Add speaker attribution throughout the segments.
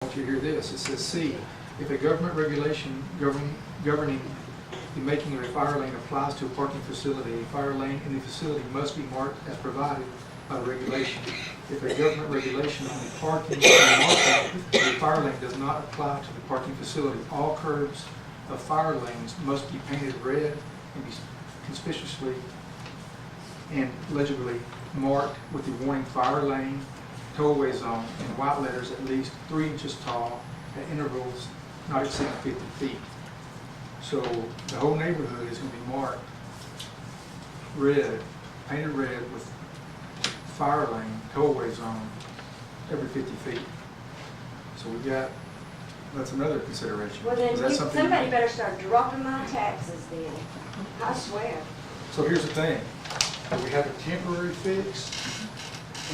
Speaker 1: I want you to hear this. It says C, if a government regulation governing the making of a fire lane applies to a parking facility, a fire lane in the facility must be marked as provided by the regulation. If a government regulation on the parking and marking of a fire lane does not apply to the parking facility, all curbs of fire lanes must be painted red and be conspicuously and legibly marked with the warning fire lane, tollway zone in white letters at least 3 inches tall at intervals not exceeding 50 feet. So the whole neighborhood is going to be marked red, painted red with fire lane, tollway zone every 50 feet. So we got, that's another consideration.
Speaker 2: Well, then
Speaker 1: Is that something
Speaker 2: somebody better start dropping my taxes then. I swear.
Speaker 1: So here's the thing, we have a temporary fix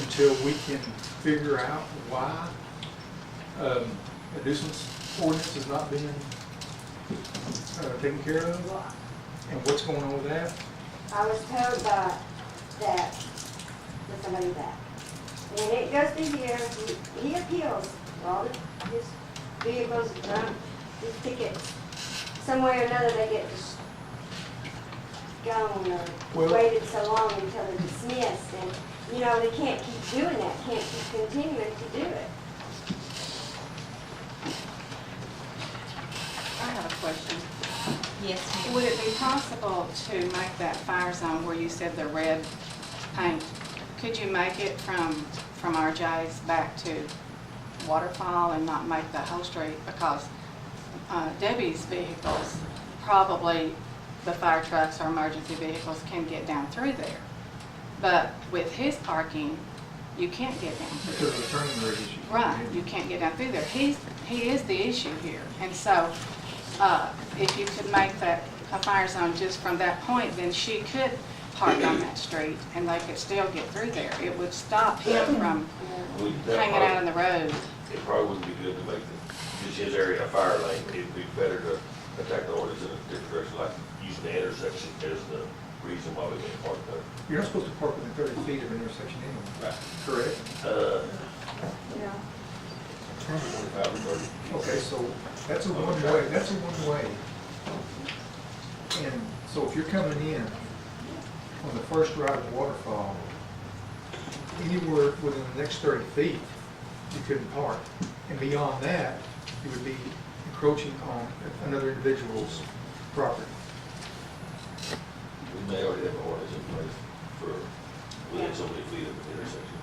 Speaker 1: until we can figure out why a nuisance ordinance is not being taken care of, and what's going on with that.
Speaker 2: I was told by that, with somebody that. And it goes through here, he appeals all his vehicles, his tickets. Some way or another they get just gone or waited so long until they're dismissed. And, you know, they can't keep doing that, can't keep continuing to do it.
Speaker 3: I have a question.
Speaker 4: Yes, ma'am.
Speaker 3: Would it be possible to make that fire zone where you said the red paint, could you make it from RJ's back to Waterfall and not make the whole street? Because Debbie's vehicles, probably the fire trucks or emergency vehicles can get down through there. But with his parking, you can't get down through
Speaker 1: Because of the turning radius.
Speaker 3: Right, you can't get down through there. He is the issue here. And so, if you could make that a fire zone just from that point, then she could park on that street and they could still get through there. It would stop him from hanging out on the road.
Speaker 5: It probably wouldn't be good to make just his area a fire lane. It'd be better to attack the ordinance in a different direction, like using the intersection as the reason why we can't park there.
Speaker 1: You're not supposed to park within 30 feet of an intersection anyway.
Speaker 5: Right.
Speaker 1: Correct?
Speaker 2: Yeah.
Speaker 5: 25 or 30.
Speaker 1: Okay, so that's a one-way, that's a one-way. And so if you're coming in on the first right of Waterfall, anywhere within the next 30 feet, you couldn't park. And beyond that, you would be encroaching on another individual's property.
Speaker 5: We may already have an ordinance in place for within so many feet of the intersection.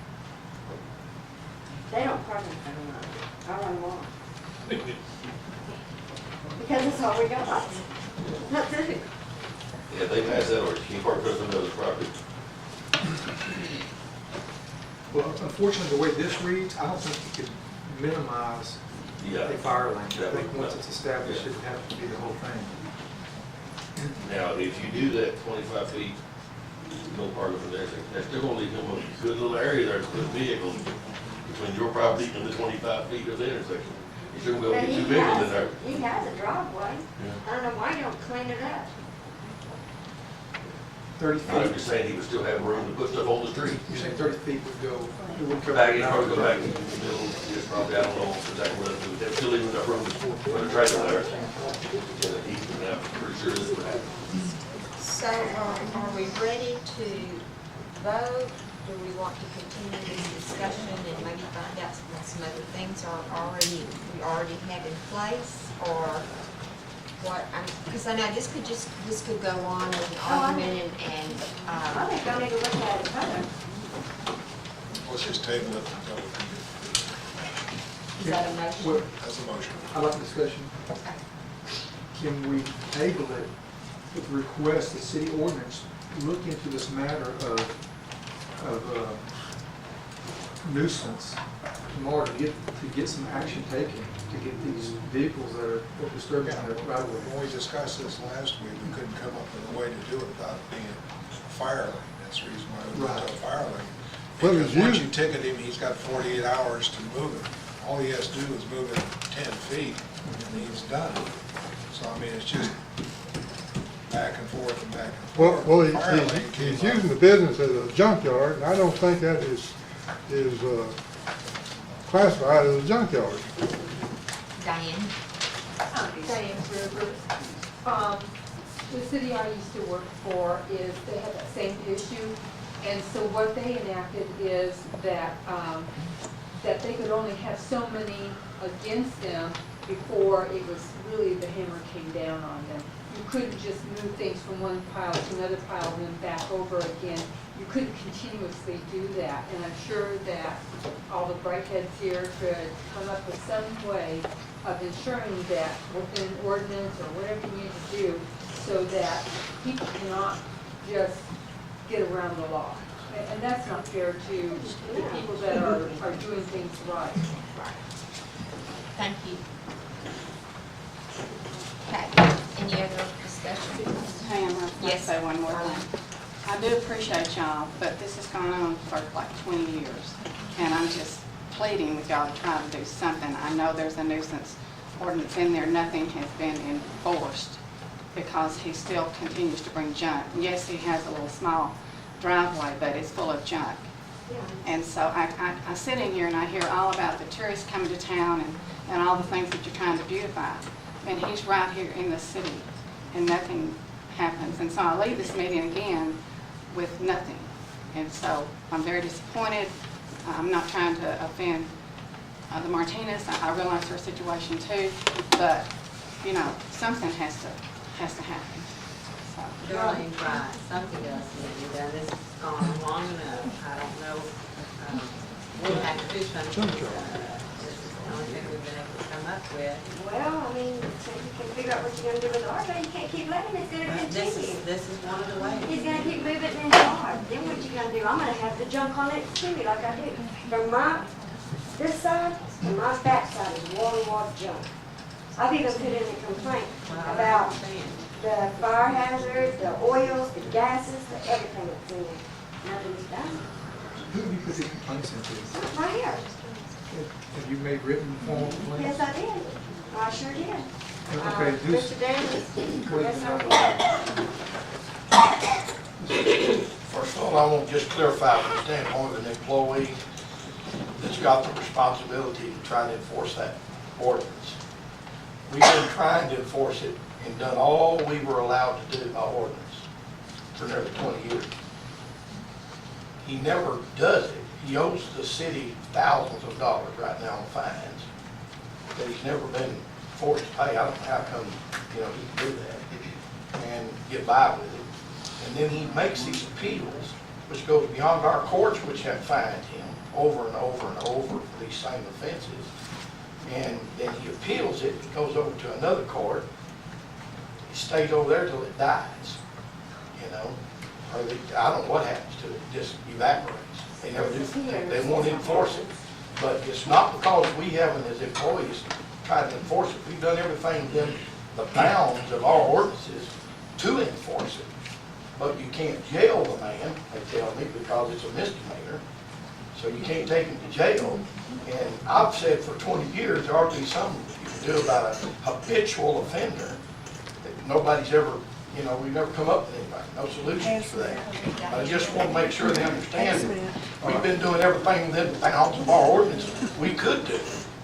Speaker 2: They don't park in front of mine. I run them off. Because it's all we got. That's it.
Speaker 5: Yeah, they passed that ordinance, you can't park in front of another property.
Speaker 1: Well, unfortunately, the way this reads, I don't think you could minimize a fire lane. I think once it's established, it would have to be the whole thing.
Speaker 5: Now, if you do that 25 feet, no parking from there, that's still gonna leave him a good little area there to put vehicles between your property and the 25 feet of the intersection. You shouldn't be able to get two vehicles in there.
Speaker 2: He has a driveway.
Speaker 5: Yeah.
Speaker 2: I don't know why you don't clean it up.
Speaker 1: 30
Speaker 5: I'm
Speaker 1: feet,
Speaker 5: just saying he would still have room to put stuff on the street.
Speaker 1: you're saying 30 feet would go, it would cover.
Speaker 5: Back, he'd probably go back to the middle, just probably, I don't know exactly what it would, they're still leaving enough room for the trailer there. Yeah, he would have, pretty sure this would happen.
Speaker 4: So, are we ready to vote? Do we want to continue this discussion and maybe find out some other things we already have in place, or what? Because I know this could go on as an argument and.
Speaker 2: I think I need to look at it further.
Speaker 6: Let's just table it until,
Speaker 4: Is that a motion?
Speaker 1: Well,
Speaker 6: that's a motion.
Speaker 1: I like the discussion.
Speaker 4: Okay.
Speaker 1: Can we table it with the request the city ordinance look into this matter of nuisance tomorrow to get some action taken, to get these vehicles that are disturbing the right of way?
Speaker 6: When we discussed this last week, we couldn't come up with a way to do it without it being a fire lane. That's the reason why we went to a fire lane.
Speaker 7: Well,
Speaker 6: Because once you ticket him, he's got 48 hours to move it. All he has to do is move it 10 feet, and he's done. So, I mean, it's just back and forth and back and forth.
Speaker 7: Well,
Speaker 6: Fire lane
Speaker 7: he's
Speaker 6: came up.
Speaker 7: using the business as a junkyard, and I don't think that is classified as a junkyard.
Speaker 4: Diane.
Speaker 8: Diane Gruber. The city I used to work for is, they had that same issue, and so what they enacted is that, that they could only have so many against them before it was really, the hammer came down on them. You couldn't just move things from one pile to another pile and then back over again. You couldn't continuously do that, and I'm sure that all the bright heads here could come up with some way of ensuring that within an ordinance or whatever you need to do, so that people cannot just get around the law. And that's not fair to the people that are doing things right.
Speaker 4: Thank you. Okay, any other discussion?
Speaker 3: Pam, I'd like to
Speaker 4: Yes.
Speaker 3: say one more thing. I do appreciate y'all, but this has gone on for like 20 years, and I'm just pleading with y'all to try to do something. I know there's a nuisance ordinance in there, nothing has been enforced because he still continues to bring junk. Yes, he has a little small driveway, but it's full of junk. And so I sit in here and I hear all about the tourists coming to town and all the things that you're trying to beautify. And he's right here in the city and nothing happens. And so I leave this meeting again with nothing. And so I'm very disappointed. I'm not trying to offend the Martinez. I realize their situation too, but you know, something has to happen. So.
Speaker 9: Darlene's right, something else needs to be done, this has gone on long enough, I don't know, we have to do something. This is the only thing we've been able to come up with.
Speaker 2: Well, I mean, so you can figure out what you're gonna do with RJ, you can't keep letting it, it's gonna continue.
Speaker 9: This is one of the ways.
Speaker 2: He's gonna keep moving in his yard, then what you gonna do? I'm gonna have the junk on it to me like I do. From this side, to my back side is wall junk. I've even put in a complaint about the fire hazard, the oils, the gases, the everything that's in there. Nothing's done.
Speaker 1: Who have you put the complaints into?
Speaker 2: Right here.
Speaker 1: Have you made written formal
Speaker 2: Yes,
Speaker 1: complaints?
Speaker 2: I did. I sure did.
Speaker 1: Okay, this,
Speaker 2: Mr. Davis,
Speaker 1: wait
Speaker 2: yes,
Speaker 1: a
Speaker 2: I
Speaker 1: minute.
Speaker 2: did.
Speaker 10: First of all, I want to just clarify from the standpoint of an employee that's got the responsibility to try to enforce that ordinance. We've been trying to enforce it and done all we were allowed to do by ordinance for nearly 20 years. He never does it. He owes the city thousands of dollars right now in fines that he's never been forced to pay. I don't know how come, he can do that and get by with it. And then he makes these appeals, which goes beyond our courts, which have fined him over and over and over for these same offenses. And then he appeals it, it goes over to another court. He stays over there till it dies, or I don't know what happens to it, it just evaporates. They never do, they won't enforce it. But it's not because we haven't, as employees, tried to enforce it. We've done everything within the bounds of our ordinances to enforce it. But you can't jail the man, they tell me, because it's a misdemeanor. So you can't take him to jail. And I've said for 20 years, there ought to be something you can do about a habitual offender that nobody's ever, we've never come up with anything, no solutions for that. But I just want to make sure they understand that we've been doing everything within the bounds of our ordinance we could do,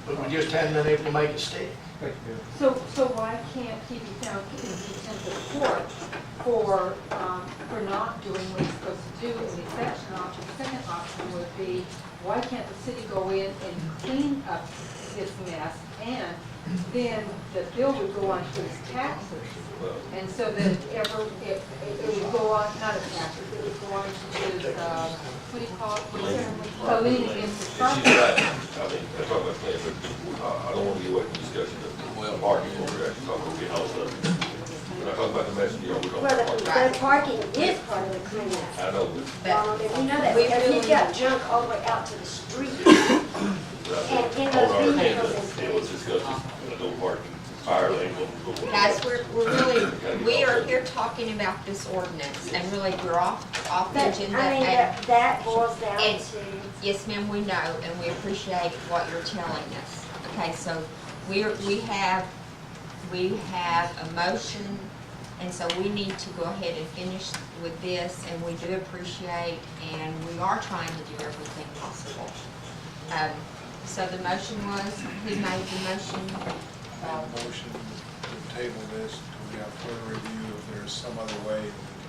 Speaker 10: but we just hadn't been able to make it stick.
Speaker 1: Thank you, Bill.
Speaker 8: So why can't he be found in contempt of court for not doing what he's supposed to do? And that's an option. The second option would be, why can't the city go in and clean up this mess, and then the bill would go on to his taxes? And so that it would go on, not a taxes, it would go on to his, what do you call it? A lien against his
Speaker 5: She's
Speaker 8: property.
Speaker 5: right, I mean, I'm talking about clean, but I don't want to get away from the discussion of parking, what we're actually talking about, being all of it. When I talk about the messenger, we're talking about
Speaker 2: Well,
Speaker 5: parking.
Speaker 2: the parking is part of the cleanup.
Speaker 5: I know, but
Speaker 2: We know that because he's got junk all the way out to the street. And in
Speaker 5: on our
Speaker 2: those
Speaker 5: agenda,
Speaker 2: vehicles,
Speaker 5: it was discussed, no parking, fire lane,
Speaker 4: Guys, we're really, we are here talking about this ordinance, and really, we're off the
Speaker 2: that,
Speaker 4: agenda.
Speaker 2: I mean,
Speaker 4: And
Speaker 2: that boils down
Speaker 4: and-
Speaker 2: to,
Speaker 4: yes, ma'am, we know, and we appreciate what you're telling us. Okay, so we have a motion, and so we need to go ahead and finish with this, and we do appreciate, and we are trying to do everything possible. So the motion was, who made the motion?
Speaker 6: a motion to table this, till we have further review if there's some other way that we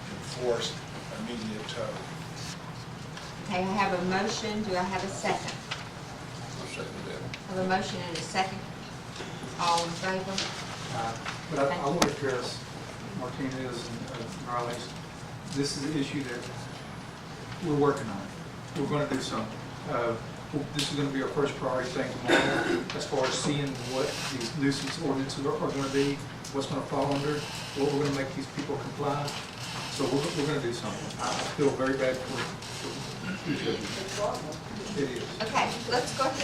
Speaker 6: can enforce immediate tow.
Speaker 4: Okay, I have a motion, do I have a second?
Speaker 5: I'll second that.
Speaker 4: I have a motion and a second. All in favor?
Speaker 1: But I want to address Martinez and Morales. This is an issue that we're working on. We're going to do something. This is going to be our first priority thing tomorrow, as far as seeing what these nuisance ordinances are going to be, what's going to fall under, what we're going to make these people comply. So we're going to do something. I feel very bad for each of you. It is.
Speaker 4: Okay, let's go ahead.